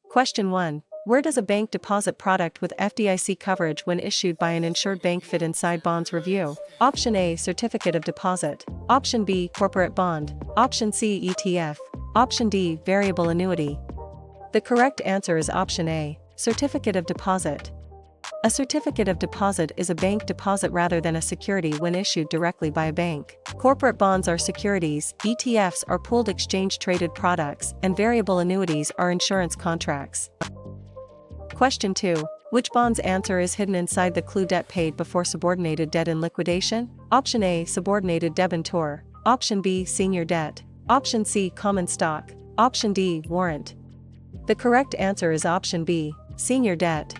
Question 1. Where does a bank deposit product with FDIC coverage when issued by an insured bank fit inside bonds review? Option A. Certificate of deposit. Option B. Corporate bond. Option C. ETF. Option D. Variable annuity. The correct answer is option A. Certificate of deposit. A certificate of deposit is a bank deposit rather than a security when issued directly by a bank. Corporate bonds are securities, ETFs are pooled exchange-traded products, and variable annuities are insurance contracts. Question 2. Which bond's answer is hidden inside the clue debt paid before subordinated debt in liquidation? Option A. Subordinated debenture. Option B. Senior debt. Option C. Common stock. Option D. Warrant. The correct answer is option B. Senior debt.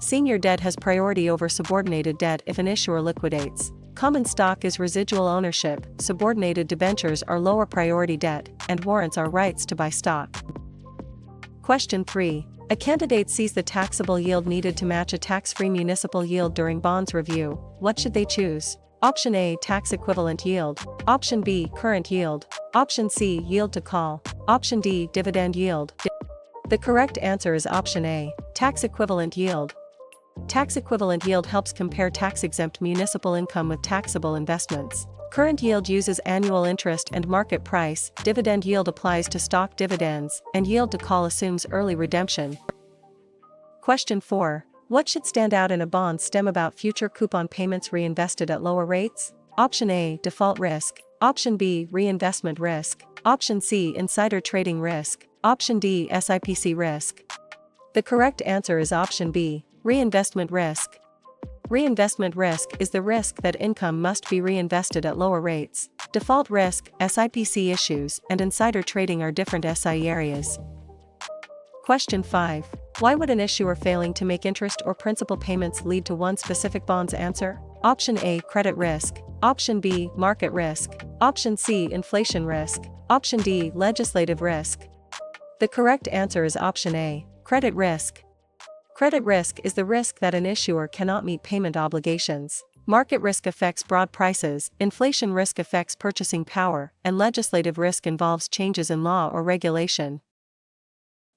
Senior debt has priority over subordinated debt if an issuer liquidates. Common stock is residual ownership, subordinated debentures are lower priority debt, and warrants are rights to buy stock. Question 3. A candidate sees the taxable yield needed to match a tax-free municipal yield during bonds review. What should they choose? Option A. Tax equivalent yield. Option B. Current yield. Option C. Yield to call. Option D. Dividend yield. The correct answer is option A. Tax equivalent yield. Tax equivalent yield helps compare tax-exempt municipal income with taxable investments. Current yield uses annual interest and market price, dividend yield applies to stock dividends, and yield to call assumes early redemption. Question 4. What should stand out in a bond stem about future coupon payments reinvested at lower rates? Option A. Default risk. Option B. Reinvestment risk. Option C. Insider trading risk. Option D. SIPC risk. The correct answer is option B. Reinvestment risk. Reinvestment risk is the risk that income must be reinvested at lower rates. Default risk, SIPC issues, and insider trading are different SIE areas. Question 5. Why would an issuer failing to make interest or principal payments lead to one specific bond's answer? Option A. Credit risk. Option B. Market risk. Option C. Inflation risk. Option D. Legislative risk. The correct answer is option A. Credit risk. Credit risk is the risk that an issuer cannot meet payment obligations. Market risk affects broad prices, inflation risk affects purchasing power, and legislative risk involves changes in law or regulation.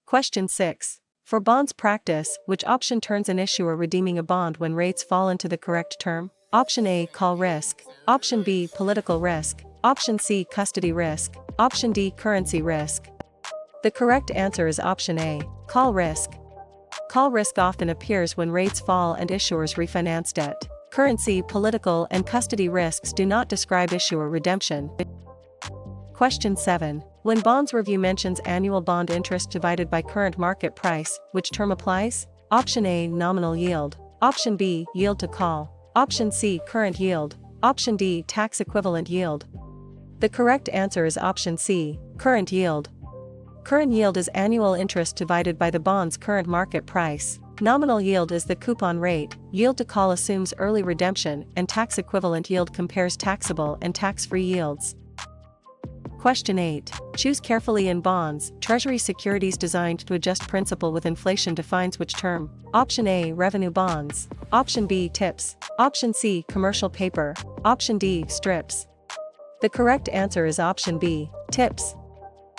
Question 6. For bonds practice, which option turns an issuer redeeming a bond when rates fall into the correct term? Option A. Call risk. Option B. Political risk. Option C. Custody risk. Option D. Currency risk. The correct answer is option A. Call risk. Call risk often appears when rates fall and issuers refinance debt. Currency, political, and custody risks do not describe issuer redemption. Question 7. When bonds review mentions annual bond interest divided by current market price, which term applies? Option A. Nominal yield. Option B. Yield to call. Option C. Current yield. Option D. Tax equivalent yield. The correct answer is option C. Current yield. Current yield is annual interest divided by the bond's current market price. Nominal yield is the coupon rate, yield to call assumes early redemption, and tax equivalent yield compares taxable and tax-free yields. Question 8. Choose carefully in bonds. Treasury securities designed to adjust principal with inflation defines which term? Option A. Revenue bonds. Option B. TIPS. Option C. Commercial paper. Option D. Strips. The correct answer is option B. TIPS.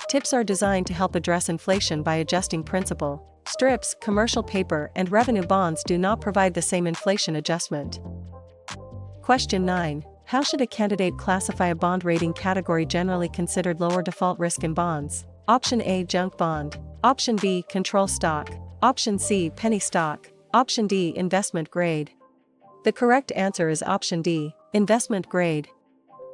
TIPS are designed to help address inflation by adjusting principal. Strips, commercial paper, and revenue bonds do not provide the same inflation adjustment. Question 9. How should a candidate classify a bond rating category generally considered lower default risk in bonds? Option A. Junk bond. Option B. Control stock. Option C. Penny stock. Option D. Investment grade. The correct answer is option D. Investment grade.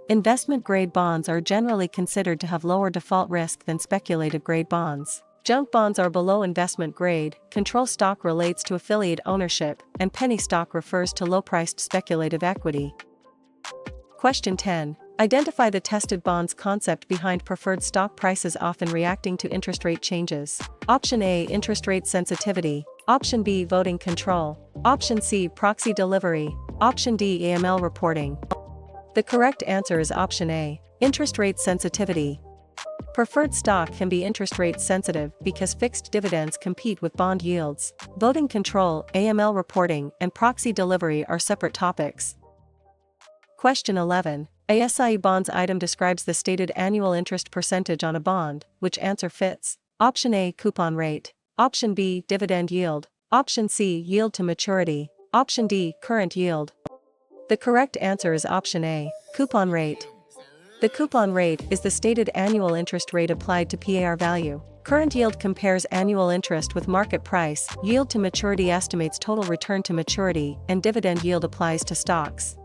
Investment grade bonds are generally considered to have lower default risk than speculative grade bonds. Junk bonds are below investment grade, control stock relates to affiliate ownership, and penny stock refers to low-priced speculative equity. Question 10. Identify the tested bonds concept behind preferred stock prices often reacting to interest rate changes. Option A. Interest rate sensitivity. Option B. Voting control. Option C. Proxy delivery. Option D. AML reporting. The correct answer is option A. Interest rate sensitivity. Preferred stock can be interest rate sensitive because fixed dividends compete with bond yields. Voting control, AML reporting, and proxy delivery are separate topics. Question 11. A SIE bonds item describes the stated annual interest percentage on a bond, which answer fits? Option A. Coupon rate. Option B, dividend yield. Option C, yield to maturity. Option D, current yield. The correct answer is option A, coupon rate. The coupon rate is the stated annual interest rate applied to PAR value. Current yield compares annual interest with market price, yield to maturity estimates total return to maturity, and dividend yield applies to stocks.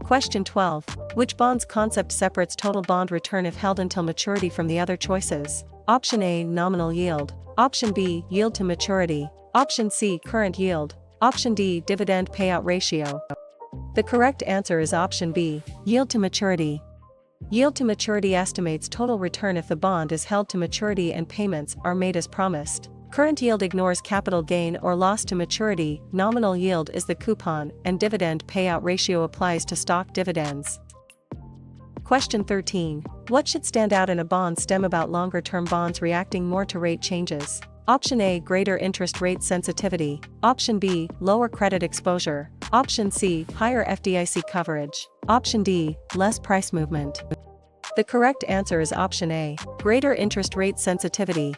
Question 12. Which bonds concept separates total bond return if held until maturity from the other choices? Option A, nominal yield. Option B, yield to maturity. Option C, current yield. Option D, dividend payout ratio. The correct answer is option B, yield to maturity. Yield to maturity estimates total return if the bond is held to maturity and payments are made as promised. Current yield ignores capital gain or loss to maturity, nominal yield is the coupon, and dividend payout ratio applies to stock dividends. Question 13. What should stand out in a bond stem about longer-term bonds reacting more to rate changes? Option A, greater interest rate sensitivity. Option B, lower credit exposure. Option C, higher FDIC coverage. Option D, less price movement. The correct answer is option A, greater interest rate sensitivity.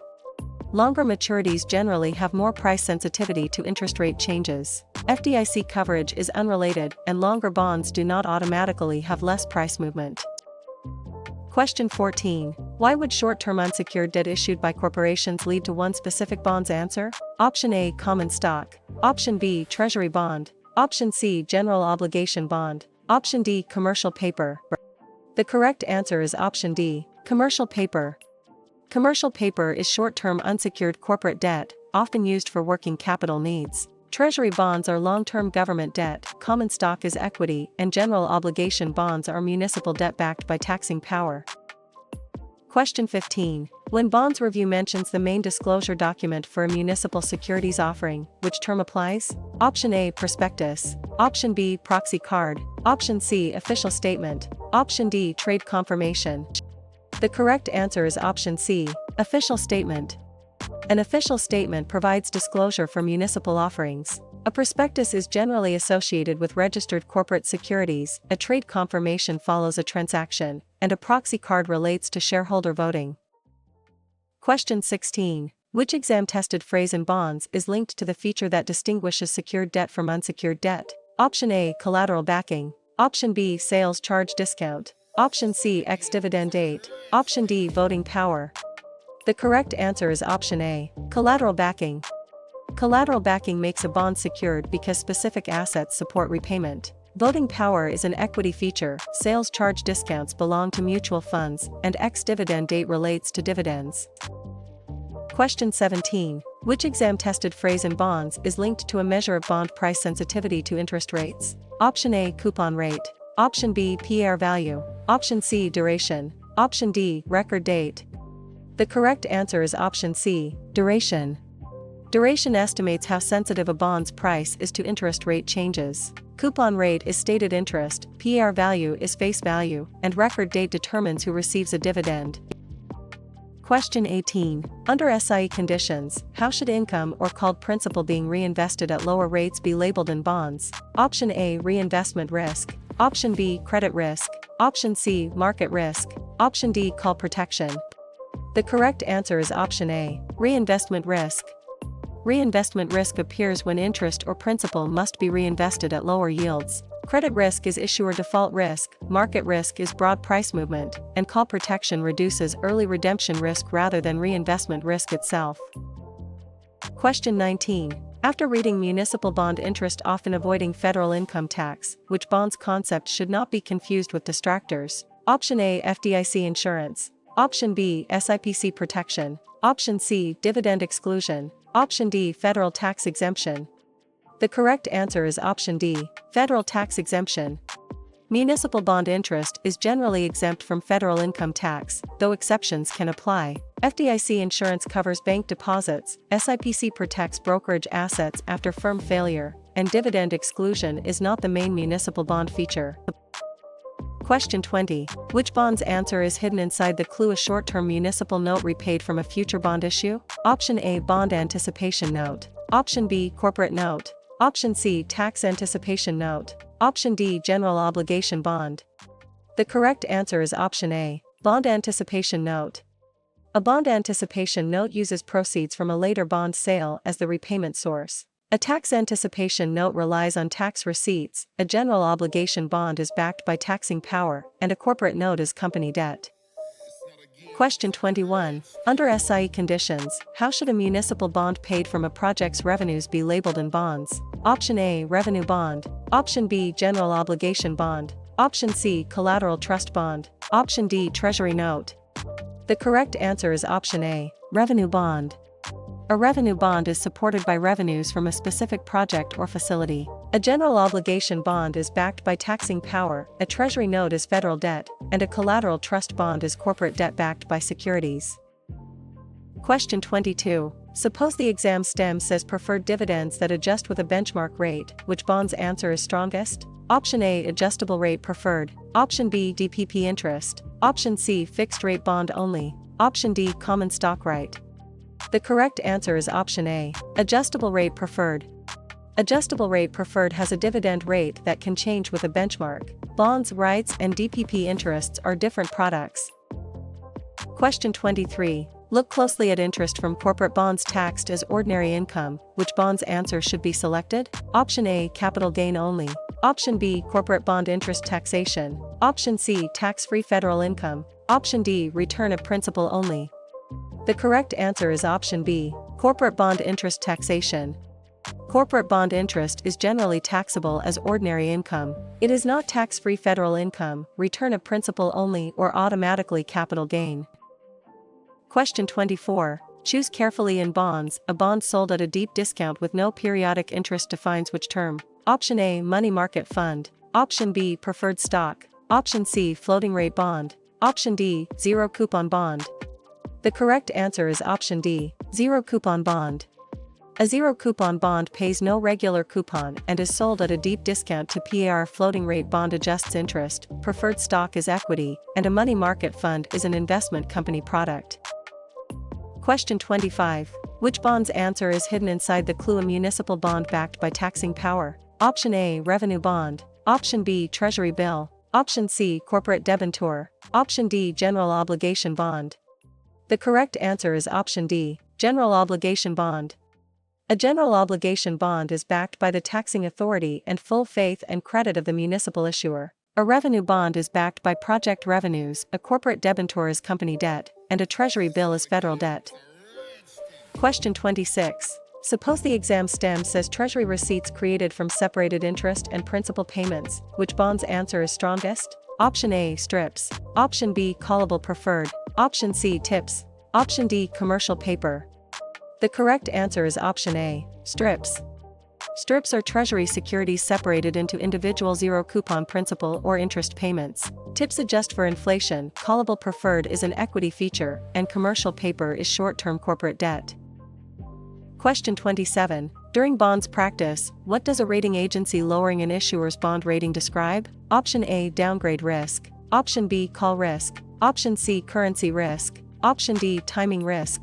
Longer maturities generally have more price sensitivity to interest rate changes. FDIC coverage is unrelated, and longer bonds do not automatically have less price movement. Question 14. Why would short-term unsecured debt issued by corporations lead to one specific bond's answer? Option A, common stock. Option B, treasury bond. Option C, general obligation bond. Option D, commercial paper. The correct answer is option D, commercial paper. Commercial paper is short-term unsecured corporate debt, often used for working capital needs. Treasury bonds are long-term government debt, common stock is equity, and general obligation bonds are municipal debt backed by taxing power. Question 15. When Bonds Review mentions the main disclosure document for a municipal securities offering, which term applies? Option A, prospectus. Option B, proxy card. Option C, official statement. Option D, trade confirmation. The correct answer is option C, official statement. An official statement provides disclosure for municipal offerings. A prospectus is generally associated with registered corporate securities, a trade confirmation follows a transaction, and a proxy card relates to shareholder voting. Question 16. Which exam-tested phrase in bonds is linked to the feature that distinguishes secured debt from unsecured debt? Option A, collateral backing. Option B, sales charge discount. Option C, ex-dividend date. Option D, voting power. The correct answer is option A, collateral backing. Collateral backing makes a bond secured because specific assets support repayment. Voting power is an equity feature, sales charge discounts belong to mutual funds, and ex-dividend date relates to dividends. Question 17. Which exam-tested phrase in bonds is linked to a measure of bond price sensitivity to interest rates? Option A, coupon rate. Option B, PAR value. Option C, duration. Option D, record date. The correct answer is option C, duration. Duration estimates how sensitive a bond's price is to interest rate changes. Coupon rate is stated interest, PAR value is face value, and record date determines who receives a dividend. Question 18. Under SIE conditions, how should income or called principal being reinvested at lower rates be labeled in bonds? Option A, reinvestment risk. Option B, credit risk. Option C, market risk. Option D, call protection. The correct answer is option A, reinvestment risk. Reinvestment risk appears when interest or principal must be reinvested at lower yields. Credit risk is issuer default risk, market risk is broad price movement, and call protection reduces early redemption risk rather than reinvestment risk itself. Question 19. After reading municipal bond interest often avoiding federal income tax, which bonds concept should not be confused with distractors? Option A, FDIC insurance. Option B, SIPC protection. Option C, dividend exclusion. Option D, federal tax exemption. The correct answer is option D, federal tax exemption. Municipal bond interest is generally exempt from federal income tax, though exceptions can apply. FDIC insurance covers bank deposits, SIPC protects brokerage assets after firm failure, and dividend exclusion is not the main municipal bond feature. Question 20. Which bond's answer is hidden inside the clue a short-term municipal note repaid from a future bond issue? Option A, bond anticipation note. Option B, corporate note. Option C, tax anticipation note. Option D, general obligation bond. The correct answer is option A, bond anticipation note. A bond anticipation note uses proceeds from a later bond sale as the repayment source. A tax anticipation note relies on tax receipts, a general obligation bond is backed by taxing power, and a corporate note is company debt. Question 21. Under SIE conditions, how should a municipal bond paid from a project's revenues be labeled in bonds? Option A, revenue bond. Option B, general obligation bond. Option C, collateral trust bond. Option D, treasury note. The correct answer is option A, revenue bond. A revenue bond is supported by revenues from a specific project or facility. A general obligation bond is backed by taxing power, a treasury note is federal debt, and a collateral trust bond is corporate debt backed by securities. Question 22. Suppose the exam stem says preferred dividends that adjust with a benchmark rate, which bond's answer is strongest? Option A, adjustable rate preferred. Option B, DPP interest. Option C, fixed rate bond only. Option D, common stock right. The correct answer is option A, adjustable rate preferred. Adjustable rate preferred has a dividend rate that can change with a benchmark. Bonds, rights, and DPP interests are different products. Question 23. Look closely at interest from corporate bonds taxed as ordinary income. Which bond's answer should be selected? Option A, capital gain only. Option B, corporate bond interest taxation. Option C, tax-free federal income. Option D, return of principal only. The correct answer is option B, corporate bond interest taxation. Corporate bond interest is generally taxable as ordinary income. It is not tax-free federal income, return of principal only, or automatically capital gain. Question 24. Choose carefully in bonds. A bond sold at a deep discount with no periodic interest defines which term? Option A, money market fund. Option B, preferred stock. Option C, floating rate bond. Option D, zero coupon bond. The correct answer is option D, zero coupon bond. A zero coupon bond pays no regular coupon and is sold at a deep discount to par. Floating rate bond adjusts interest, preferred stock is equity, and a money market fund is an investment company product. Question 25. Which bond's answer is hidden inside the clue? A municipal bond backed by taxing power. Option A, revenue bond. Option B, treasury bill. Option C, corporate debenture. Option D, general obligation bond. The correct answer is option D, general obligation bond. A general obligation bond is backed by the taxing authority and full faith and credit of the municipal issuer. A revenue bond is backed by project revenues, a corporate debenture is company debt, and a treasury bill is federal debt. Question 26. Suppose the exam stem says treasury receipts created from separated interest and principal payments. Which bond's answer is strongest? Option A, strips. Option B, callable preferred. Option C, tips. Option D, commercial paper. The correct answer is option A, strips. Strips are treasury securities separated into individual zero coupon principal or interest payments. Tips adjust for inflation, callable preferred is an equity feature, and commercial paper is short-term corporate debt. Question 27. During bonds practice, what does a rating agency lowering an issuer's bond rating describe? Option A, downgrade risk. Option B, call risk. Option C, currency risk. Option D, timing risk.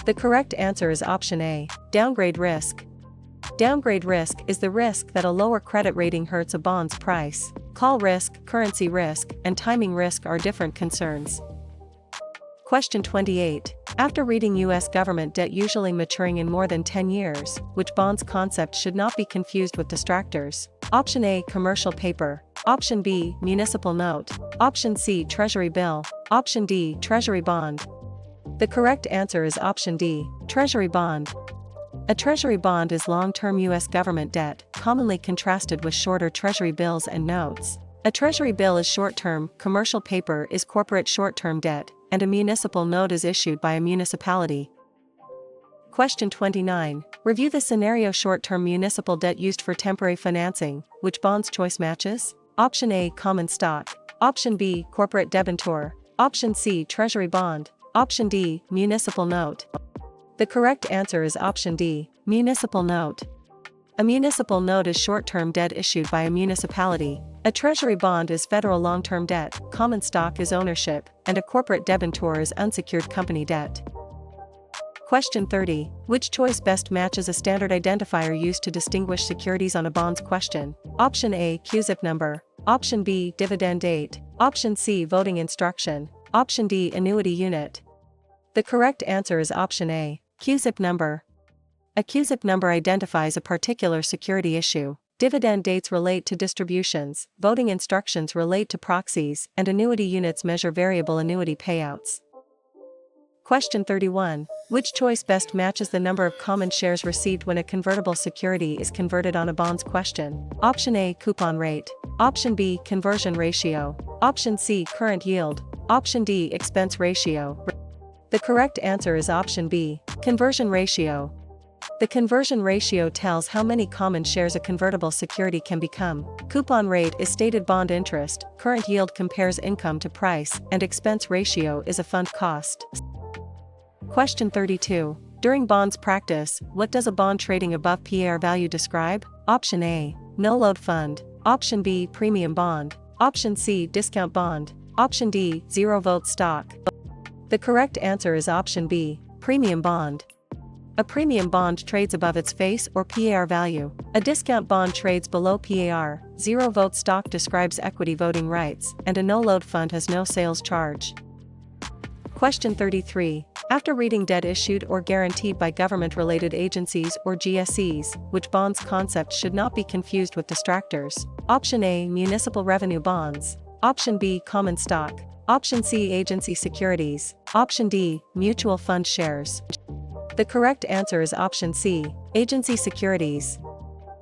The correct answer is option A, downgrade risk. Downgrade risk is the risk that a lower credit rating hurts a bond's price. Call risk, currency risk, and timing risk are different concerns. Question 28. After reading U.S. government debt usually maturing in more than 10 years, which bonds concept should not be confused with distractors? Option A, commercial paper. Option B, municipal note. Option C, treasury bill. Option D, treasury bond. The correct answer is option D, treasury bond. A treasury bond is long-term U.S. government debt, commonly contrasted with shorter treasury bills and notes. A treasury bill is short-term, commercial paper is corporate short-term debt, and a municipal note is issued by a municipality. Question 29. Review the scenario. Short-term municipal debt used for temporary financing. Which bond's choice matches? Option A, common stock. Option B, corporate debenture. Option C, treasury bond. Option D, municipal note. The correct answer is option D, municipal note. A municipal note is short-term debt issued by a municipality. A treasury bond is federal long-term debt, common stock is ownership, and a corporate debenture is unsecured company debt. Question 30. Which choice best matches a standard identifier used to distinguish securities on a bonds question? Option A, CUSIP number. Option B, dividend date. Option C, voting instruction. Option D, annuity unit. The correct answer is option A, CUSIP number. A CUSIP number identifies a particular security issue. Dividend dates relate to distributions, voting instructions relate to proxies, and annuity units measure variable annuity payouts. Question 31. Which choice best matches the number of common shares received when a convertible security is converted on a bonds question? Option A, coupon rate. Option B, conversion ratio. Option C, current yield. Option D, expense ratio. The correct answer is option B, conversion ratio. The conversion ratio tells how many common shares a convertible security can become. Coupon rate is stated bond interest, current yield compares income to price, and expense ratio is a fund cost. Question 32. During bonds practice, what does a bond trading above par value describe? Option A, no-load fund. Option B, premium bond. Option C, discount bond. Option D, zero-vote stock. The correct answer is option B, premium bond. A premium bond trades above its face or par value. A discount bond trades below par. Zero-vote stock describes equity voting rights, and a no-load fund has no sales charge. Question 33. After reading debt issued or guaranteed by government-related agencies or GSEs, which bonds concept should not be confused with distractors? Option A, municipal revenue bonds. Option B, common stock. Option C, agency securities. Option D, mutual fund shares. The correct answer is option C, agency securities.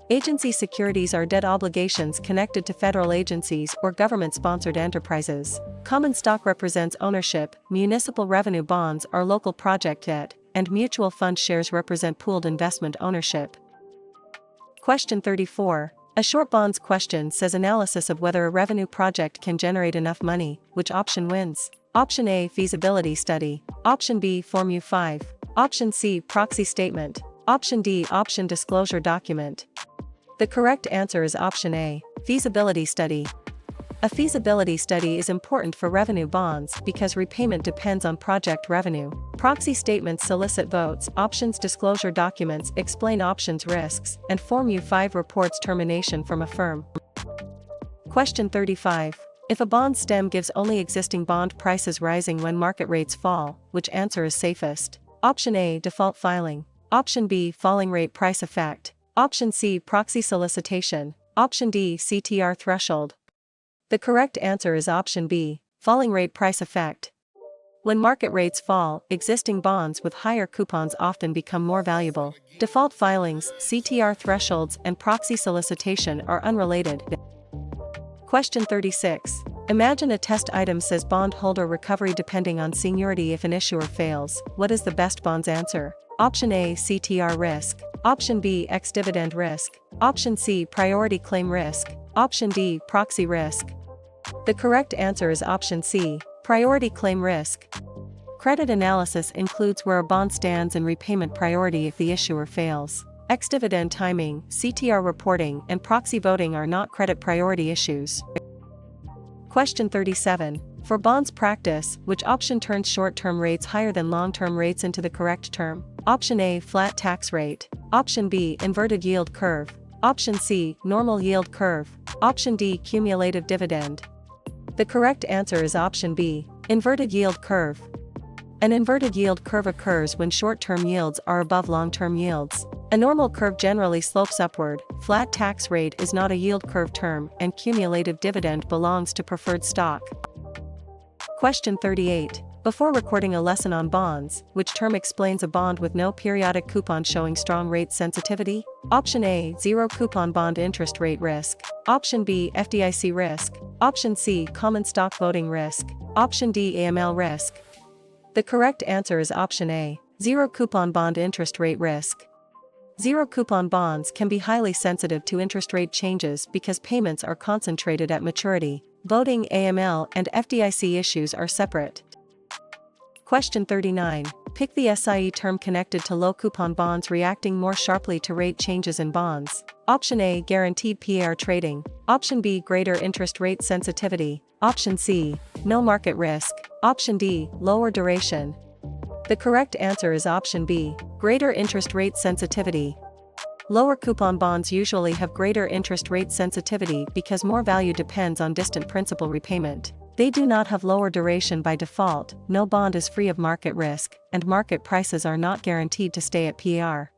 Agency securities are debt obligations connected to federal agencies or government-sponsored enterprises. Common stock represents ownership, municipal revenue bonds are local project debt, and mutual fund shares represent pooled investment ownership. Question 34. A short bonds question says analysis of whether a revenue project can generate enough money, which option wins? Option A, feasibility study. Option B, Form U5. Option C, proxy statement. Option D, option disclosure document. The correct answer is option A, feasibility study. A feasibility study is important for revenue bonds because repayment depends on project revenue. Proxy statements solicit votes, options disclosure documents explain options risks, and Form U5 reports termination from a firm. Question 35. If a bond stem gives only existing bond prices rising when market rates fall, which answer is safest? Option A, default filing. Option B, falling rate price effect. Option C, proxy solicitation. Option D, CTR threshold. The correct answer is option B, falling rate price effect. When market rates fall, existing bonds with higher coupons often become more valuable. Default filings, CTR thresholds, and proxy solicitation are unrelated. Question 36. Imagine a test item says bondholder recovery depending on seniority if an issuer fails. What is the best bonds answer? Option A, CTR risk. Option B, ex-dividend risk. Option C, priority claim risk. Option D, proxy risk. The correct answer is option C, priority claim risk. Credit analysis includes where a bond stands in repayment priority if the issuer fails. Ex-dividend timing, CTR reporting, and proxy voting are not credit priority issues. Question 37. For bonds practice, which option turns short-term rates higher than long-term rates into the correct term? Option A, flat tax rate. Option B, inverted yield curve. Option C, normal yield curve. Option D, cumulative dividend. The correct answer is option B, inverted yield curve. An inverted yield curve occurs when short-term yields are above long-term yields. A normal curve generally slopes upward, flat tax rate is not a yield curve term, and cumulative dividend belongs to preferred stock. Question 38. Before recording a lesson on bonds, which term explains a bond with no periodic coupon showing strong rate sensitivity? Option A, zero coupon bond interest rate risk. Option B, FDIC risk. Option C, common stock voting risk. Option D, AML risk. The correct answer is option A, zero coupon bond interest rate risk. Zero coupon bonds can be highly sensitive to interest rate changes because payments are concentrated at maturity. Voting, AML, and FDIC issues are separate. Question 39. Pick the SIE term connected to low coupon bonds reacting more sharply to rate changes in bonds. Option A, guaranteed PAR trading. Option B, greater interest rate sensitivity. Option C, no market risk. Option D, lower duration. The correct answer is option B, greater interest rate sensitivity. Lower coupon bonds usually have greater interest rate sensitivity because more value depends on distant principal repayment. They do not have lower duration by default, no bond is free of market risk, and market prices are not guaranteed to stay at par.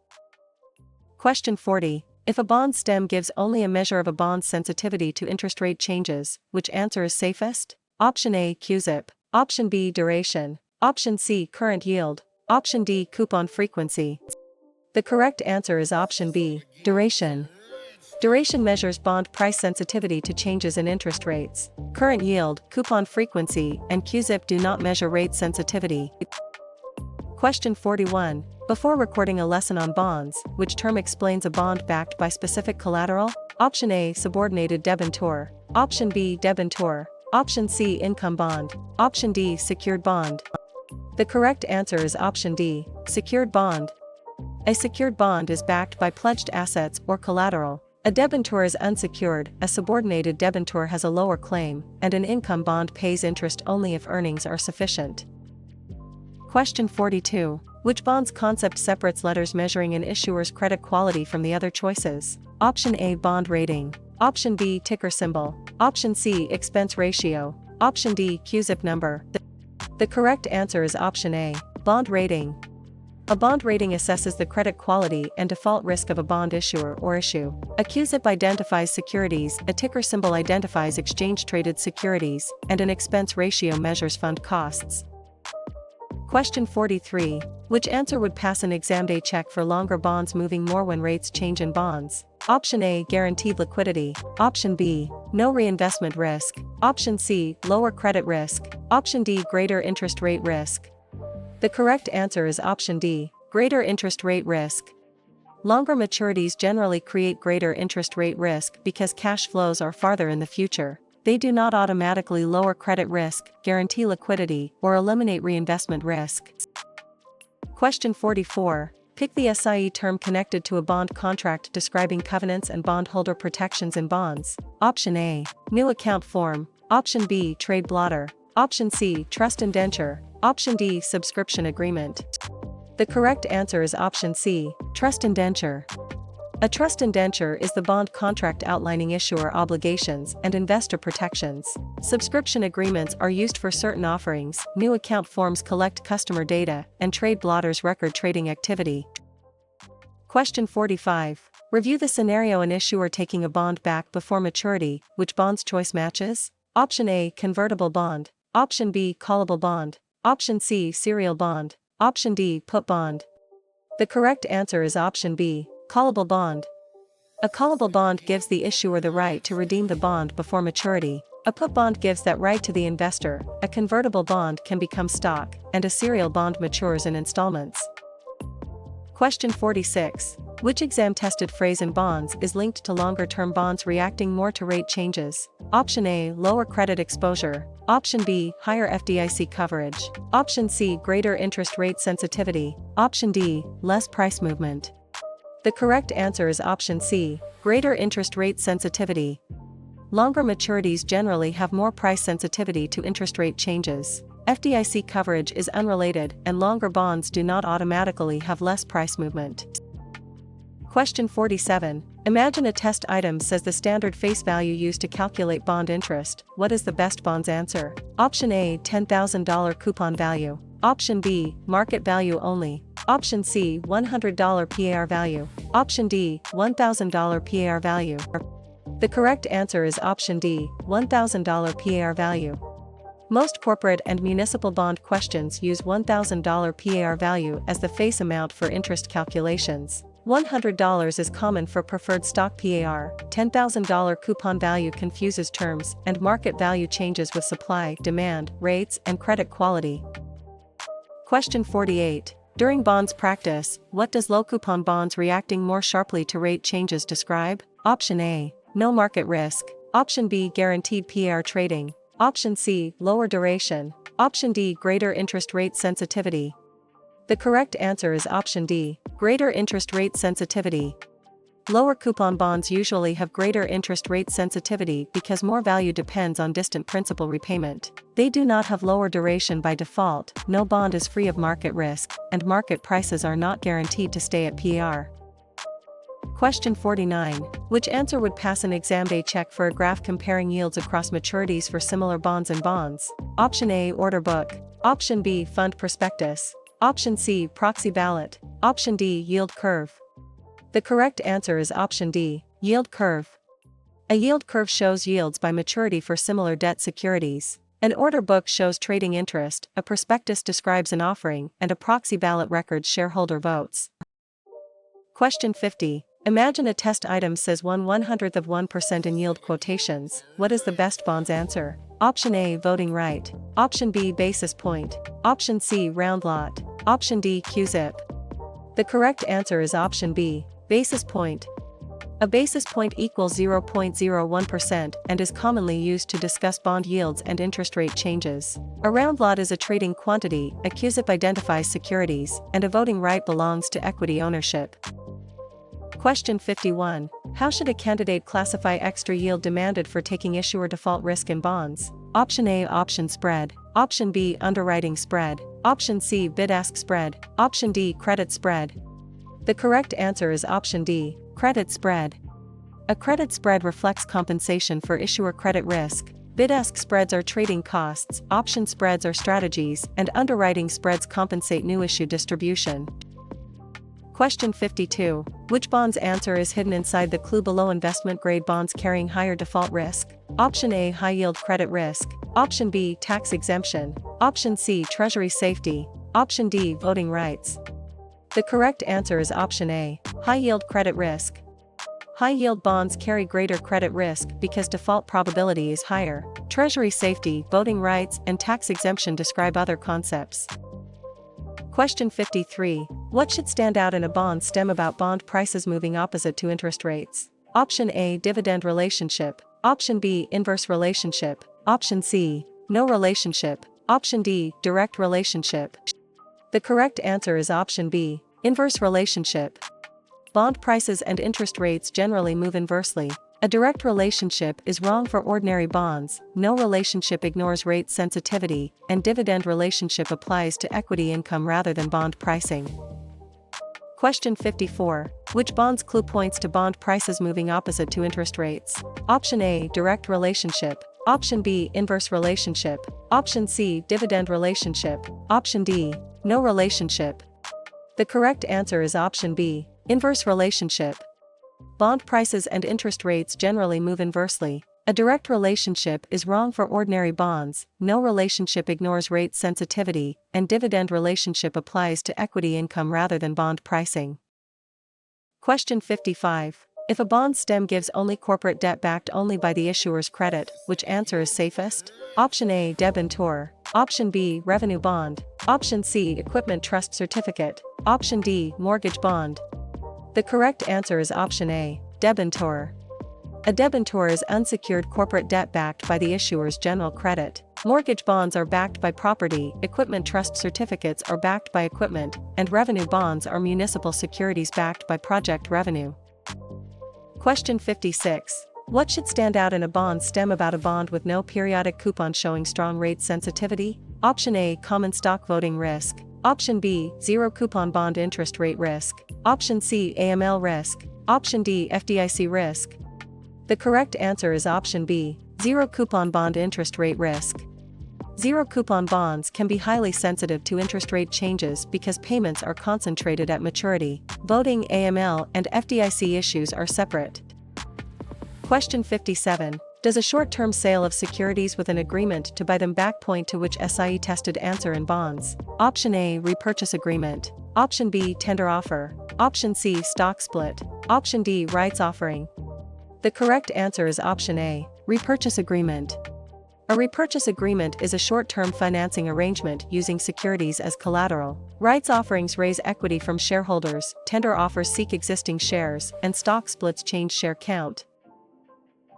Question 40. If a bond stem gives only a measure of a bond's sensitivity to interest rate changes, which answer is safest? Option A, QZIP. Option B, duration. Option C, current yield. Option D, coupon frequency. The correct answer is option B, duration. Duration measures bond price sensitivity to changes in interest rates. Current yield, coupon frequency, and QZIP do not measure rate sensitivity. Question 41. Before recording a lesson on bonds, which term explains a bond backed by specific collateral? Option A, subordinated debenture. Option B, debenture. Option C, income bond. Option D, secured bond. The correct answer is option D, secured bond. A secured bond is backed by pledged assets or collateral. A debenture is unsecured, a subordinated debenture has a lower claim, and an income bond pays interest only if earnings are sufficient. Question 42. Which bonds concept separates letters measuring an issuer's credit quality from the other choices? Option A, bond rating. Option B, ticker symbol. Option C, expense ratio. Option D, QZIP number. The correct answer is option A, bond rating. A bond rating assesses the credit quality and default risk of a bond issuer or issue. A QZIP identifies securities, a ticker symbol identifies exchange-traded securities, and an expense ratio measures fund costs. Question 43. Which answer would pass an exam day check for longer bonds moving more when rates change in bonds? Option A, guaranteed liquidity. Option B, no reinvestment risk. Option C, lower credit risk. Option D, greater interest rate risk. The correct answer is option D, greater interest rate risk. Longer maturities generally create greater interest rate risk because cash flows are farther in the future. They do not automatically lower credit risk, guarantee liquidity, or eliminate reinvestment risk. Question 44. Pick the SIE term connected to a bond contract describing covenants and bondholder protections in bonds. Option A, new account form. Option B, trade blotter. Option C, trust indenture. Option D, subscription agreement. The correct answer is option C, trust indenture. A trust indenture is the bond contract outlining issuer obligations and investor protections. Subscription agreements are used for certain offerings, new account forms collect customer data, and trade blotters record trading activity. Question 45. Review the scenario: an issuer taking a bond back before maturity, which bond's choice matches? Option A, convertible bond. Option B, callable bond. Option C, serial bond. Option D, put bond. The correct answer is option B, callable bond. A callable bond gives the issuer the right to redeem the bond before maturity. A put bond gives that right to the investor. A convertible bond can become stock, and a serial bond matures in installments. Question 46. Which exam-tested phrase in bonds is linked to longer-term bonds reacting more to rate changes? Option A, lower credit exposure. Option B, higher FDIC coverage. Option C, greater interest rate sensitivity. Option D, less price movement. The correct answer is option C, greater interest rate sensitivity. Longer maturities generally have more price sensitivity to interest rate changes. FDIC coverage is unrelated, and longer bonds do not automatically have less price movement. Question 47. Imagine a test item says the standard face value used to calculate bond interest. What is the best bond's answer? Option A, $10,000 coupon value. Option B, market value only. Option C, $100 PAR value. Option D, $1,000 PAR value. The correct answer is option D, $1,000 PAR value. Most corporate and municipal bond questions use $1,000 PAR value as the face amount for interest calculations. $100 is common for preferred stock PAR, $10,000 coupon value confuses terms, and market value changes with supply, demand, rates, and credit quality. Question 48. During bonds practice, what does low coupon bonds reacting more sharply to rate changes describe? Option A, no market risk. Option B, guaranteed PAR trading. Option C, lower duration. Option D, greater interest rate sensitivity. The correct answer is option D, greater interest rate sensitivity. Lower coupon bonds usually have greater interest rate sensitivity because more value depends on distant principal repayment. They do not have lower duration by default, no bond is free of market risk, and market prices are not guaranteed to stay at par. Question 49. Which answer would pass an exam day check for a graph comparing yields across maturities for similar bonds and bonds? Option A, order book. Option B, fund prospectus. Option C, proxy ballot. Option D, yield curve. The correct answer is option D, yield curve. A yield curve shows yields by maturity for similar debt securities. An order book shows trading interest, a prospectus describes an offering, and a proxy ballot records shareholder votes. Question 50. Imagine a test item says 1/100% in yield quotations. What is the best bonds answer? Option A, voting right. Option B, basis point. Option C, round lot. Option D, QZIP. The correct answer is option B, basis point. A basis point equals 0.01% and is commonly used to discuss bond yields and interest rate changes. A round lot is a trading quantity, a QZIP identifies securities, and a voting right belongs to equity ownership. Question 51. How should a candidate classify extra yield demanded for taking issuer default risk in bonds? Option A, option spread. Option B, underwriting spread. Option C, bid-ask spread. Option D, credit spread. The correct answer is option D, credit spread. A credit spread reflects compensation for issuer credit risk. Bid-ask spreads are trading costs, option spreads are strategies, and underwriting spreads compensate new issue distribution. Question 52. Which bond's answer is hidden inside the clue below? Investment-grade bonds carrying higher default risk. Option A, high-yield credit risk. Option B, tax exemption. Option C, treasury safety. Option D, voting rights. The correct answer is option A, high-yield credit risk. High-yield bonds carry greater credit risk because default probability is higher. Treasury safety, voting rights, and tax exemption describe other concepts. Question 53. What should stand out in a bond stem about bond prices moving opposite to interest rates? Option A, dividend relationship. Option B, inverse relationship. Option C, no relationship. Option D, direct relationship. The correct answer is option B, inverse relationship. Bond prices and interest rates generally move inversely. A direct relationship is wrong for ordinary bonds, no relationship ignores rate sensitivity, and dividend relationship applies to equity income rather than bond pricing. Question 54. Which bond's clue points to bond prices moving opposite to interest rates? Option A, direct relationship. Option B, inverse relationship. Option C, dividend relationship. Option D, no relationship. The correct answer is option B, inverse relationship. Bond prices and interest rates generally move inversely. A direct relationship is wrong for ordinary bonds, no relationship ignores rate sensitivity, and dividend relationship applies to equity income rather than bond pricing. Question 55. If a bond stem gives only corporate debt backed only by the issuer's credit, which answer is safest? Option A, debenture. Option B, revenue bond. Option C, equipment trust certificate. Option D, mortgage bond. The correct answer is option A, debenture. A debenture is unsecured corporate debt backed by the issuer's general credit. Mortgage bonds are backed by property, equipment trust certificates are backed by equipment, and revenue bonds are municipal securities backed by project revenue. Question 56. What should stand out in a bond stem about a bond with no periodic coupon showing strong rate sensitivity? Option A, common stock voting risk. Option B, zero coupon bond interest rate risk. Option C, AML risk. Option D, FDIC risk. The correct answer is option B, zero coupon bond interest rate risk. Zero coupon bonds can be highly sensitive to interest rate changes because payments are concentrated at maturity. Voting, AML, and FDIC issues are separate. Question 57. Does a short-term sale of securities with an agreement to buy them back point to which SIE tested answer in bonds? Option A, repurchase agreement. Option B, tender offer. Option C, stock split. Option D, rights offering. The correct answer is option A, repurchase agreement. A repurchase agreement is a short-term financing arrangement using securities as collateral. Rights offerings raise equity from shareholders, tender offers seek existing shares, and stock splits change share count.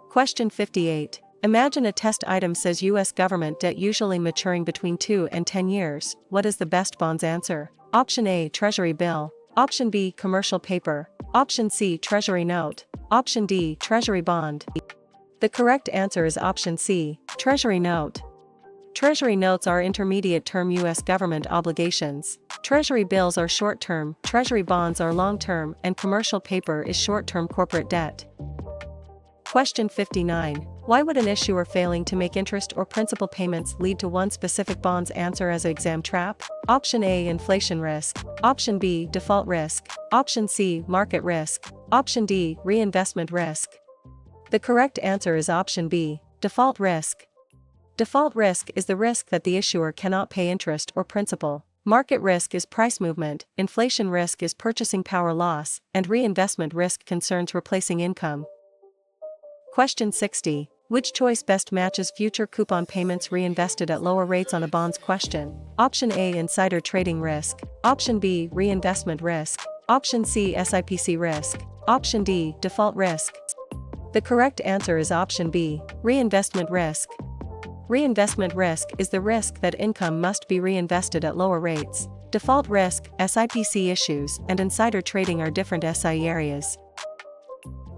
Question 58. Imagine a test item says U.S. government debt usually maturing between 2 and 10 years. What is the best bonds answer? Option A, Treasury bill. Option B, commercial paper. Option C, Treasury note. Option D, Treasury bond. The correct answer is option C, Treasury note. Treasury notes are intermediate-term U.S. government obligations. Treasury bills are short-term, Treasury bonds are long-term, and commercial paper is short-term corporate debt. Question 59. Why would an issuer failing to make interest or principal payments lead to one specific bond's answer as an exam trap? Option A. Inflation risk. Option B. Default risk. Option C. Market risk. Option D. Reinvestment risk. The correct answer is option B. Default risk. Default risk is the risk that the issuer cannot pay interest or principal. Market risk is price movement, inflation risk is purchasing power loss, and reinvestment risk concerns replacing income. Question 60. Which choice best matches future coupon payments reinvested at lower rates on a bonds question? Option A. Insider trading risk. Option B. Reinvestment risk. Option C. SIPC risk. Option D. Default risk. The correct answer is option B. Reinvestment risk. Reinvestment risk is the risk that income must be reinvested at lower rates. Default risk, SIPC issues, and insider trading are different SIE areas.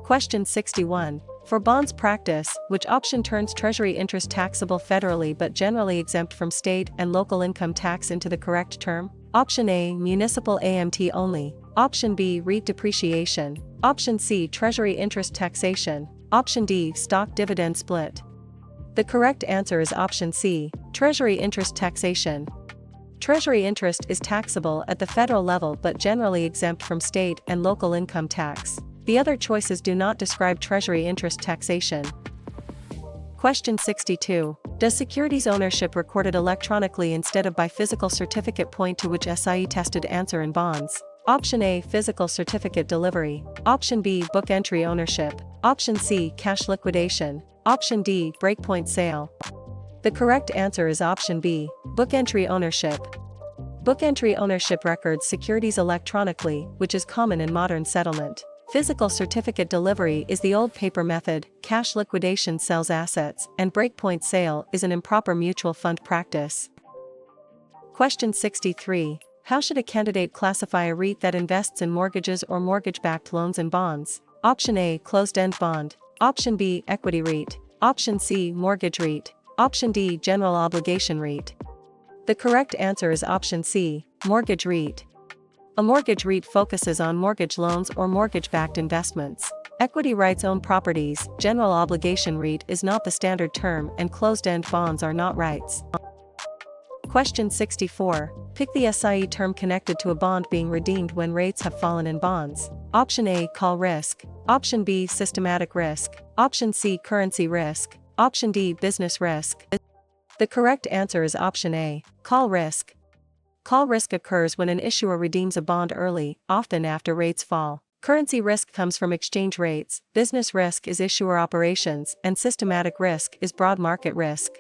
Question 61. For bonds practice, which option turns Treasury interest taxable federally but generally exempt from state and local income tax into the correct term? Option A. Municipal AMT only. Option B. REIT depreciation. Option C. Treasury interest taxation. Option D. Stock dividend split. The correct answer is option C. Treasury interest taxation. Treasury interest is taxable at the federal level but generally exempt from state and local income tax. The other choices do not describe Treasury interest taxation. Question 62. Does securities ownership recorded electronically instead of by physical certificate point to which SIE tested answer in bonds? Option A. Physical certificate delivery. Option B. Book entry ownership. Option C. Cash liquidation. Option D. Breakpoint sale. The correct answer is option B. Book entry ownership. Book entry ownership records securities electronically, which is common in modern settlement. Physical certificate delivery is the old paper method, cash liquidation sells assets, and breakpoint sale is an improper mutual fund practice. Question 63. How should a candidate classify a REIT that invests in mortgages or mortgage-backed loans and bonds? Option A. Closed-end bond. Option B. Equity REIT. Option C. Mortgage REIT. Option D. General obligation REIT. The correct answer is option C. Mortgage REIT. A mortgage REIT focuses on mortgage loans or mortgage-backed investments. Equity rights own properties, general obligation REIT is not the standard term, and closed-end bonds are not rights. Question 64. Pick the SIE term connected to a bond being redeemed when rates have fallen in bonds. Option A. Call risk. Option B. Systematic risk. Option C. Currency risk. Option D. Business risk. The correct answer is option A. Call risk. Call risk occurs when an issuer redeems a bond early, often after rates fall. Currency risk comes from exchange rates, business risk is issuer operations, and systematic risk is broad market risk.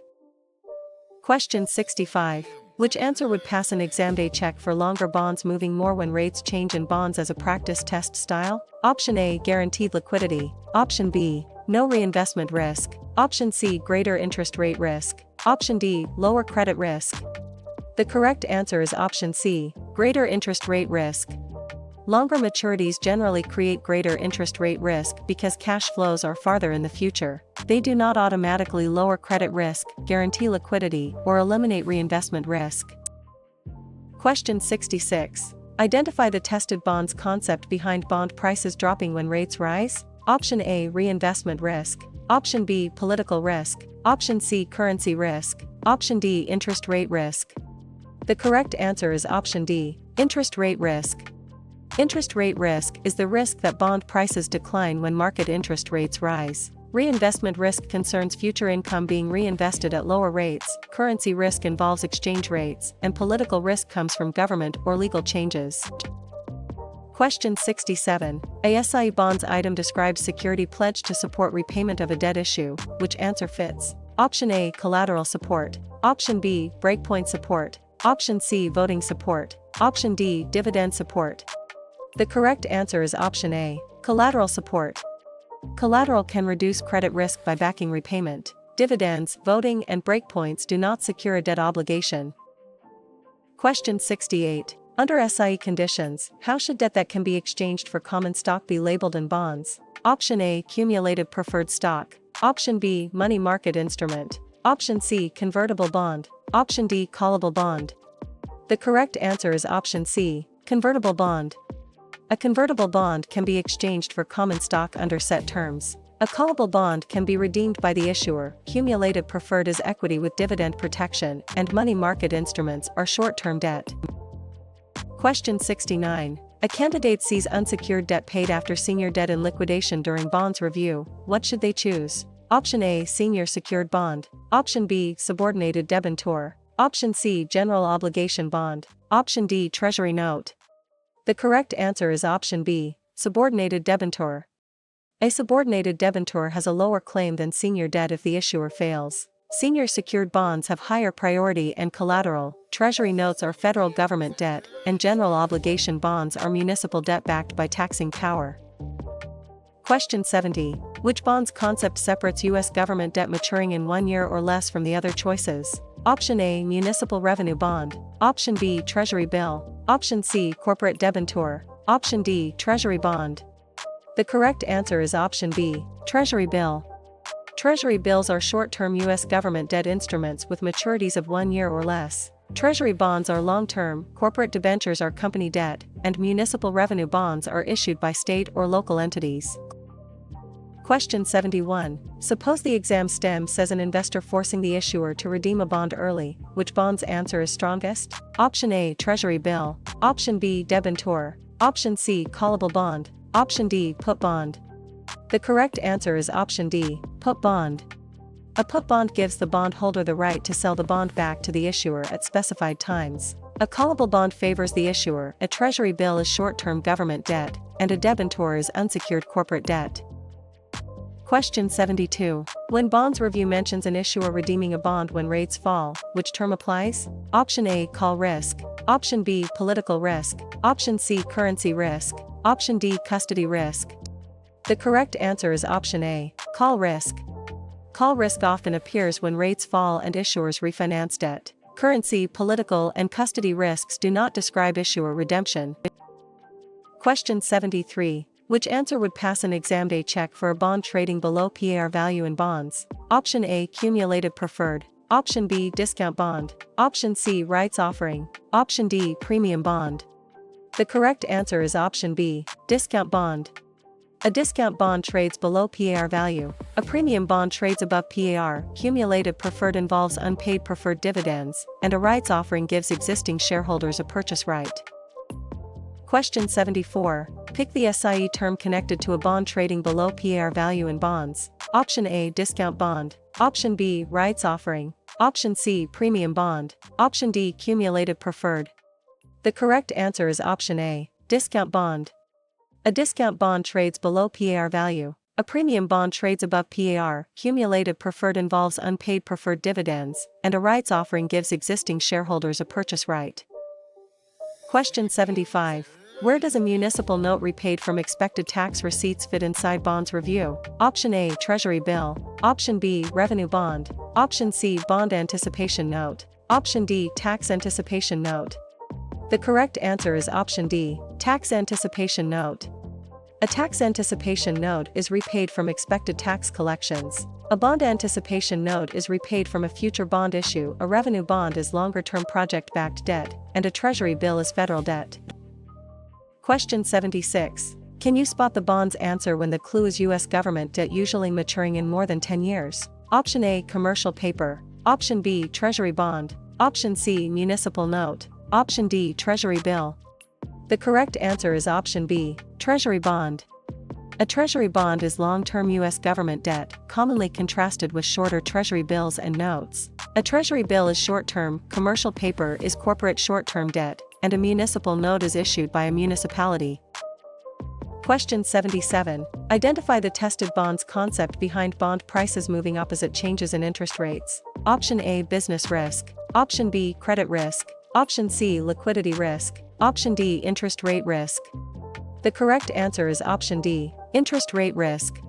Question 65. Which answer would pass an exam day check for longer bonds moving more when rates change in bonds as a practice test style? Option A. Guaranteed liquidity. Option B. No reinvestment risk. Option C. Greater interest rate risk. Option D. Lower credit risk. The correct answer is option C. Greater interest rate risk. Longer maturities generally create greater interest rate risk because cash flows are farther in the future. They do not automatically lower credit risk, guarantee liquidity, or eliminate reinvestment risk. Question 66. Identify the tested bonds concept behind bond prices dropping when rates rise. Option A. Reinvestment risk. Option B. Political risk. Option C. Currency risk. Option D. Interest rate risk. The correct answer is option D. Interest rate risk. Interest rate risk is the risk that bond prices decline when market interest rates rise. Reinvestment risk concerns future income being reinvested at lower rates, currency risk involves exchange rates, and political risk comes from government or legal changes. Question 67. A SIE bonds item describes security pledged to support repayment of a debt issue. Which answer fits? Option A. Collateral support. Option B. Breakpoint support. Option C. Voting support. Option D. Dividend support. The correct answer is option A. Collateral support. Collateral can reduce credit risk by backing repayment. Dividends, voting, and breakpoints do not secure a debt obligation. Question 68. Under SIE conditions, how should debt that can be exchanged for common stock be labeled in bonds? Option A. Cumulative preferred stock. Option B. Money market instrument. Option C, convertible bond. Option D, callable bond. The correct answer is option C, convertible bond. A convertible bond can be exchanged for common stock under set terms. A callable bond can be redeemed by the issuer. Cumulative preferred is equity with dividend protection, and money market instruments are short-term debt. Question 69. A candidate sees unsecured debt paid after senior debt in liquidation during bonds review. What should they choose? Option A, senior secured bond. Option B, subordinated debenture. Option C, general obligation bond. Option D, treasury note. The correct answer is option B, subordinated debenture. A subordinated debenture has a lower claim than senior debt if the issuer fails. Senior secured bonds have higher priority and collateral. Treasury notes are federal government debt, and general obligation bonds are municipal debt backed by taxing power. Question 70. Which bonds concept separates U.S. government debt maturing in 1 year or less from the other choices? Option A, municipal revenue bond. Option B, treasury bill. Option C, corporate debenture. Option D, treasury bond. The correct answer is option B, treasury bill. Treasury bills are short-term U.S. government debt instruments with maturities of 1 year or less. Treasury bonds are long-term, corporate debentures are company debt, and municipal revenue bonds are issued by state or local entities. Question 71. Suppose the exam stem says an investor forcing the issuer to redeem a bond early. Which bond's answer is strongest? Option A, treasury bill. Option B, debenture. Option C, callable bond. Option D, put bond. The correct answer is option D, put bond. A put bond gives the bondholder the right to sell the bond back to the issuer at specified times. A callable bond favors the issuer. A treasury bill is short-term government debt, and a debenture is unsecured corporate debt. Question 72. When bonds review mentions an issuer redeeming a bond when rates fall, which term applies? Option A, call risk. Option B, political risk. Option C, currency risk. Option D, custody risk. The correct answer is option A, call risk. Call risk often appears when rates fall and issuers refinance debt. Currency, political, and custody risks do not describe issuer redemption. Question 73. Which answer would pass an exam day check for a bond trading below par value in bonds? Option A, cumulative preferred. Option B, discount bond. Option C, rights offering. Option D, premium bond. The correct answer is option B, discount bond. A discount bond trades below par value. A premium bond trades above par. Cumulative preferred involves unpaid preferred dividends, and a rights offering gives existing shareholders a purchase right. Question 74. Pick the SIE term connected to a bond trading below par value in bonds. Option A, discount bond. Option B, rights offering. Option C, premium bond. Option D, cumulative preferred. The correct answer is option A, discount bond. A discount bond trades below par value. A premium bond trades above par. Cumulative preferred involves unpaid preferred dividends, and a rights offering gives existing shareholders a purchase right. Question 75. Where does a municipal note repaid from expected tax receipts fit inside bonds review? Option A, treasury bill. Option B, revenue bond. Option C, bond anticipation note. Option D, tax anticipation note. The correct answer is option D, tax anticipation note. A tax anticipation note is repaid from expected tax collections. A bond anticipation note is repaid from a future bond issue. A revenue bond is longer-term project-backed debt, and a treasury bill is federal debt. Question 76. Can you spot the bond's answer when the clue is U.S. government debt usually maturing in more than 10 years? Option A, commercial paper. Option B, treasury bond. Option C, municipal note. Option D, treasury bill. The correct answer is option B, treasury bond. A treasury bond is long-term U.S. government debt, commonly contrasted with shorter treasury bills and notes. A treasury bill is short-term, commercial paper is corporate short-term debt, and a municipal note is issued by a municipality. Question 77. Identify the tested bonds concept behind bond prices moving opposite changes in interest rates. Option A, business risk. Option B, credit risk. Option C, liquidity risk. Option D, interest rate risk. The correct answer is option D, interest rate risk.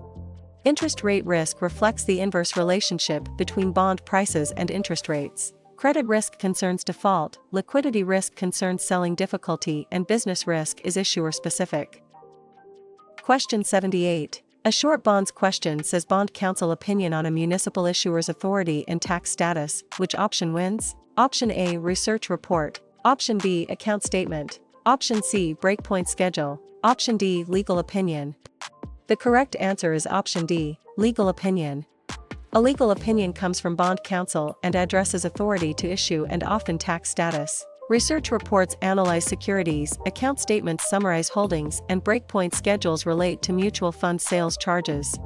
Interest rate risk reflects the inverse relationship between bond prices and interest rates. Credit risk concerns default, liquidity risk concerns selling difficulty, and business risk is issuer specific. Question 78. A short bonds question says bond counsel opinion on a municipal issuer's authority and tax status. Which option wins? Option A, research report. Option B, account statement. Option C, breakpoint schedule. Option D, legal opinion. The correct answer is option D, legal opinion. A legal opinion comes from bond counsel and addresses authority to issue and often tax status. Research reports analyze securities, account statements summarize holdings, and breakpoint schedules relate to mutual fund sales charges.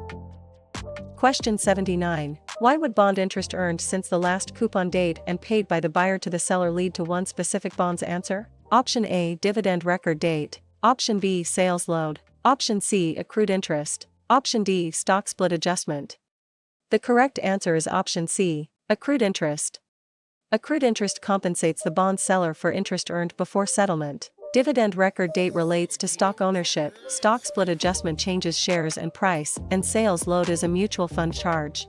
Question 79. Why would bond interest earned since the last coupon date and paid by the buyer to the seller lead to one specific bond's answer? Option A, dividend record date. Option B, sales load. Option C, accrued interest. Option D, stock split adjustment. The correct answer is option C, accrued interest. Accrued interest compensates the bond seller for interest earned before settlement. Dividend record date relates to stock ownership, stock split adjustment changes shares and price, and sales load is a mutual fund charge.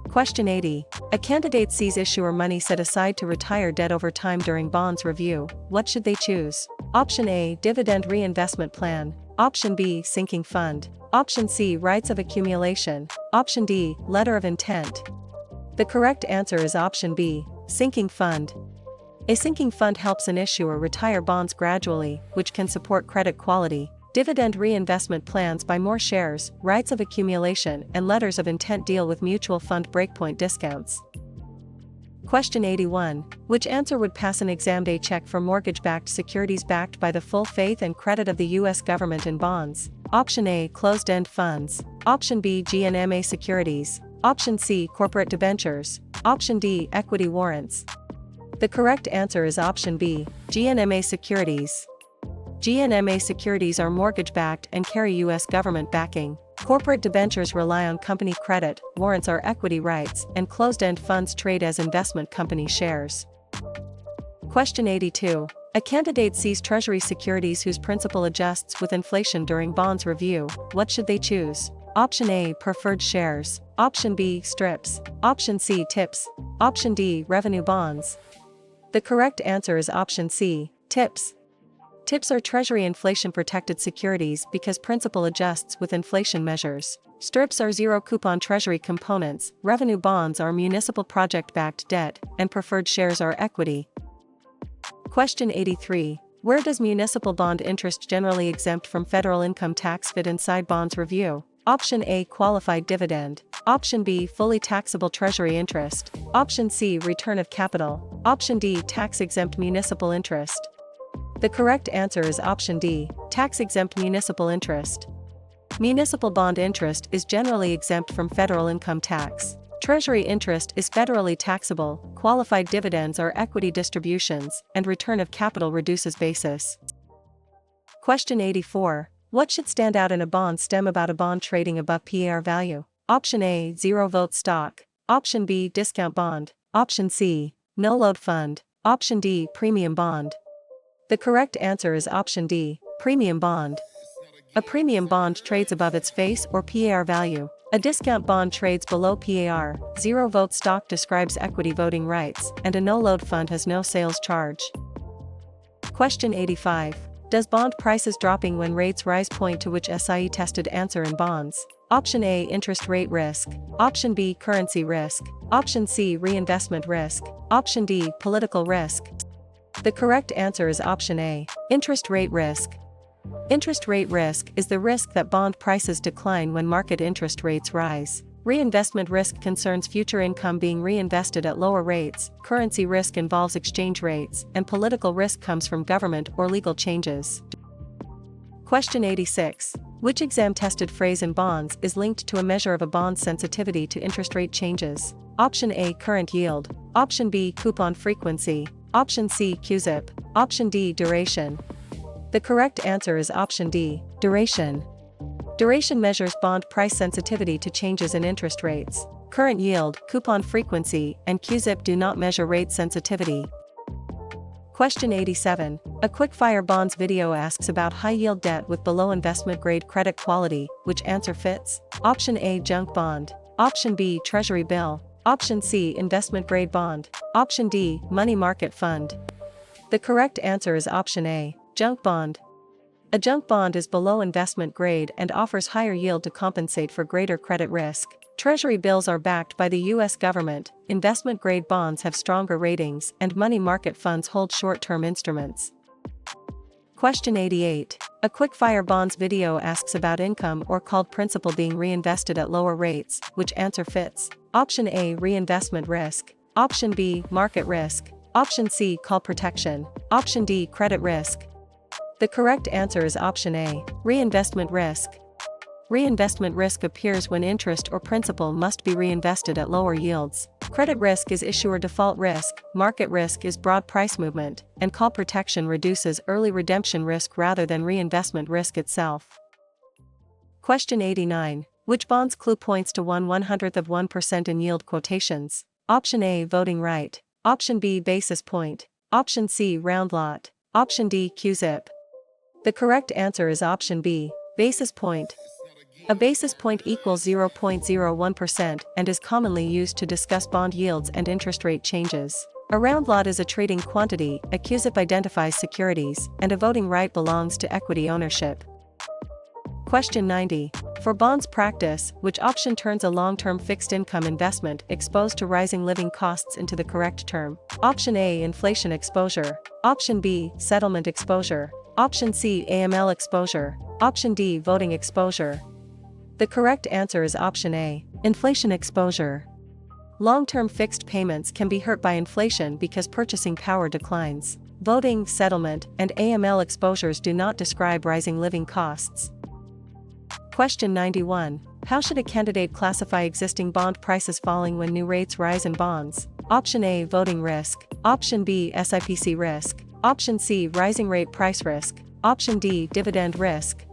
Question 80. A candidate sees issuer money set aside to retire debt over time during bonds review. What should they choose? Option A, dividend reinvestment plan. Option B, sinking fund. Option C, rights of accumulation. Option D, letter of intent. The correct answer is option B, sinking fund. A sinking fund helps an issuer retire bonds gradually, which can support credit quality. Dividend reinvestment plans buy more shares, rights of accumulation, and letters of intent deal with mutual fund breakpoint discounts. Question 81. Which answer would pass an exam day check for mortgage-backed securities backed by the full faith and credit of the U.S. government in bonds? Option A, closed-end funds. Option B, GNMA securities. Option C, corporate debentures. Option D, equity warrants. The correct answer is option B, GNMA securities. GNMA securities are mortgage-backed and carry U.S. government backing. Corporate debentures rely on company credit, warrants are equity rights, and closed-end funds trade as investment company shares. Question 82. A candidate sees Treasury securities whose principal adjusts with inflation during bonds review. What should they choose? Option A, preferred shares. Option B, strips. Option C, tips. Option D, revenue bonds. The correct answer is option C, tips. Tips are Treasury inflation-protected securities because principal adjusts with inflation measures. Strips are zero-coupon Treasury components, revenue bonds are municipal project-backed debt, and preferred shares are equity. Question 83. Where does municipal bond interest generally exempt from federal income tax fit inside bonds review? Option A, qualified dividend. Option B, fully taxable Treasury interest. Option C, return of capital. Option D, tax-exempt municipal interest. The correct answer is option D, tax-exempt municipal interest. Municipal bond interest is generally exempt from federal income tax. Treasury interest is federally taxable, qualified dividends are equity distributions, and return of capital reduces basis. Question 84. What should stand out in a bond stem about a bond trading above par value? Option A, zero-vote stock. Option B, discount bond. Option C, no-load fund. Option D, premium bond. The correct answer is option D, premium bond. A premium bond trades above its face or par value. A discount bond trades below par. Zero-vote stock describes equity voting rights, and a no-load fund has no sales charge. Question 85. Does bond prices dropping when rates rise point to which SIE tested answer in bonds? Option A, interest rate risk. Option B, currency risk. Option C, reinvestment risk. Option D, political risk. The correct answer is option A, interest rate risk. Interest rate risk is the risk that bond prices decline when market interest rates rise. Reinvestment risk concerns future income being reinvested at lower rates, currency risk involves exchange rates, and political risk comes from government or legal changes. Question 86. Which exam-tested phrase in bonds is linked to a measure of a bond's sensitivity to interest rate changes? Option A, current yield. Option B, coupon frequency. Option C, QZIP. Option D, duration. The correct answer is option D, duration. Duration measures bond price sensitivity to changes in interest rates. Current yield, coupon frequency, and QZIP do not measure rate sensitivity. Question 87. A quick-fire bonds video asks about high-yield debt with below investment-grade credit quality. Which answer fits? Option A, junk bond. Option B, treasury bill. Option C, investment-grade bond. Option D, money market fund. The correct answer is option A, junk bond. A junk bond is below investment grade and offers higher yield to compensate for greater credit risk. Treasury bills are backed by the U.S. government, investment-grade bonds have stronger ratings, and money market funds hold short-term instruments. Question 88. A quick-fire bonds video asks about income or called principal being reinvested at lower rates, which answer fits? Option A, reinvestment risk. Option B, market risk. Option C, call protection. Option D, credit risk. The correct answer is option A, reinvestment risk. Reinvestment risk appears when interest or principal must be reinvested at lower yields. Credit risk is issuer default risk, market risk is broad price movement, and call protection reduces early redemption risk rather than reinvestment risk itself. Question 89. Which bonds clue points to 1/100% in yield quotations? Option A, voting right. Option B, basis point. Option C, round lot. Option D, QZIP. The correct answer is option B, basis point. A basis point equals 0.01% and is commonly used to discuss bond yields and interest rate changes. A round lot is a trading quantity, a QZIP identifies securities, and a voting right belongs to equity ownership. Question 90. For bonds practice, which option turns a long-term fixed income investment exposed to rising living costs into the correct term? Option A, inflation exposure. Option B, settlement exposure. Option C, AML exposure. Option D, voting exposure. The correct answer is option A, inflation exposure. Long-term fixed payments can be hurt by inflation because purchasing power declines. Voting, settlement, and AML exposures do not describe rising living costs. Question 91. How should a candidate classify existing bond prices falling when new rates rise in bonds? Option A, voting risk. Option B, SIPC risk. Option C, rising rate price risk. Option D, dividend risk.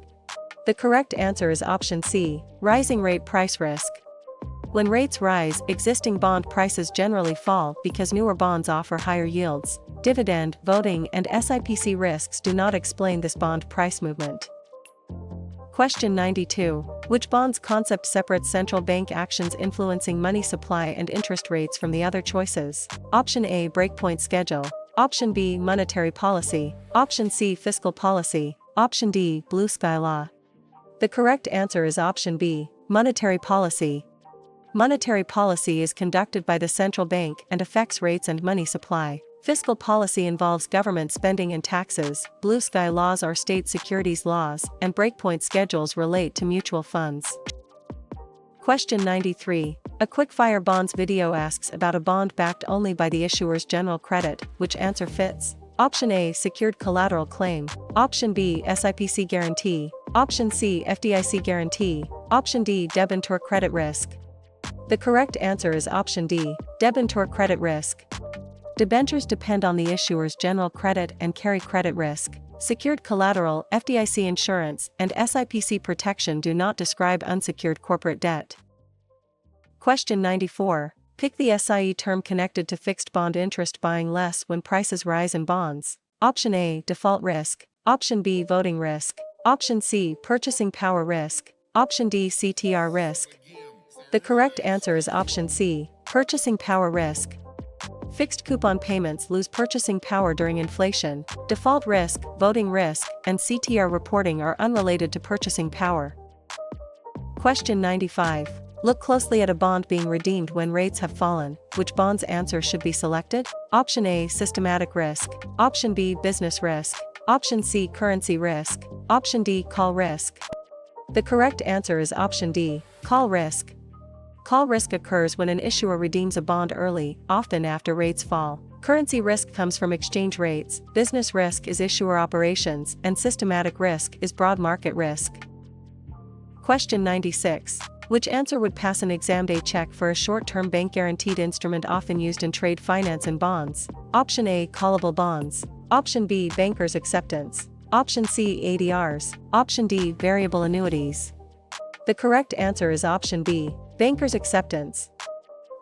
The correct answer is option C, rising rate price risk. When rates rise, existing bond prices generally fall because newer bonds offer higher yields. Dividend, voting, and SIPC risks do not explain this bond price movement. Question 92. Which bonds concept separates central bank actions influencing money supply and interest rates from the other choices? Option A, breakpoint schedule. Option B, monetary policy. Option C, fiscal policy. Option D, blue sky law. The correct answer is option B, monetary policy. Monetary policy is conducted by the central bank and affects rates and money supply. Fiscal policy involves government spending and taxes, blue sky laws are state securities laws, and breakpoint schedules relate to mutual funds. Question 93. A quick-fire bonds video asks about a bond backed only by the issuer's general credit, which answer fits? Option A, secured collateral claim. Option B, SIPC guarantee. Option C, FDIC guarantee. Option D, debenture credit risk. The correct answer is option D, debenture credit risk. Debentures depend on the issuer's general credit and carry credit risk. Secured collateral, FDIC insurance, and SIPC protection do not describe unsecured corporate debt. Question 94. Pick the SIE term connected to fixed bond interest buying less when prices rise in bonds. Option A, default risk. Option B, voting risk. Option C, purchasing power risk. Option D, CTR risk. The correct answer is option C, purchasing power risk. Fixed coupon payments lose purchasing power during inflation. Default risk, voting risk, and CTR reporting are unrelated to purchasing power. Question 95. Look closely at a bond being redeemed when rates have fallen. Which bond's answer should be selected? Option A, systematic risk. Option B, business risk. Option C, currency risk. Option D, call risk. The correct answer is option D, call risk. Call risk occurs when an issuer redeems a bond early, often after rates fall. Currency risk comes from exchange rates, business risk is issuer operations, and systematic risk is broad market risk. Question 96. Which answer would pass an exam day check for a short-term bank-guaranteed instrument often used in trade finance and bonds? Option A, callable bonds. Option B, bankers' acceptance. Option C, ADRs. Option D, variable annuities. The correct answer is option B, bankers' acceptance.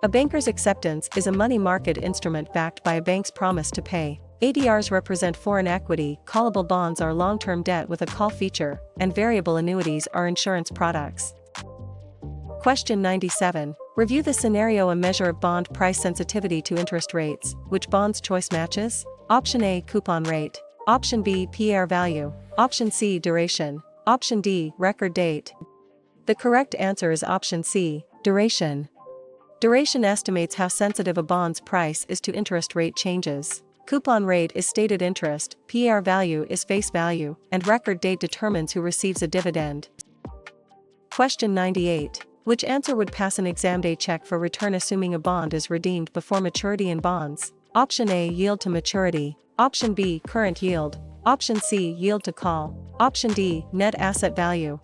A banker's acceptance is a money market instrument backed by a bank's promise to pay. ADRs represent foreign equity, callable bonds are long-term debt with a call feature, and variable annuities are insurance products. Question 97. Review the scenario a measure of bond price sensitivity to interest rates. Which bond's choice matches? Option A, coupon rate. Option B, PR value. Option C, duration. Option D, record date. The correct answer is option C, duration. Duration estimates how sensitive a bond's price is to interest rate changes. Coupon rate is stated interest, PER value is face value, and record date determines who receives a dividend. Question 98. Which answer would pass an exam day check for return assuming a bond is redeemed before maturity in bonds? Option A, yield to maturity. Option B, current yield. Option C, yield to call. Option D, net asset value.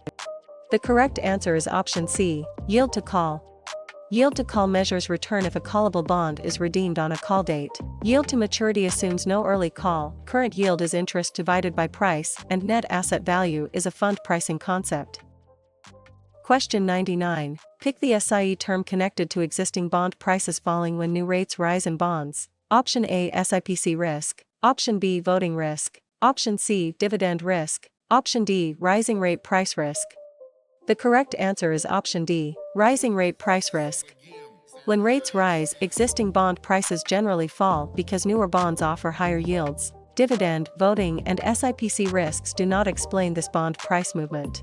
The correct answer is option C, yield to call. Yield to call measures return if a callable bond is redeemed on a call date. Yield to maturity assumes no early call, current yield is interest divided by price, and net asset value is a fund pricing concept. Question 99. Pick the SIE term connected to existing bond prices falling when new rates rise in bonds. Option A, SIPC risk. Option B, voting risk. Option C, dividend risk. Option D, rising rate price risk. The correct answer is option D, rising rate price risk. When rates rise, existing bond prices generally fall because newer bonds offer higher yields. Dividend, voting, and SIPC risks do not explain this bond price movement.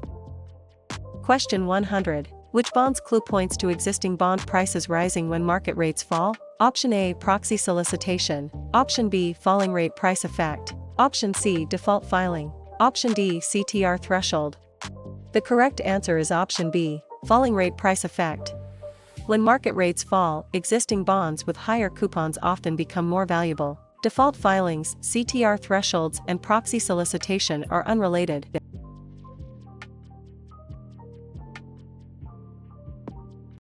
Question 100. Which bonds clue points to existing bond prices rising when market rates fall? Option A, proxy solicitation. Option B, falling rate price effect. Option C, default filing. Option D, CTR threshold. The correct answer is option B, falling rate price effect. When market rates fall, existing bonds with higher coupons often become more valuable. Default filings, CTR thresholds, and proxy solicitation are unrelated.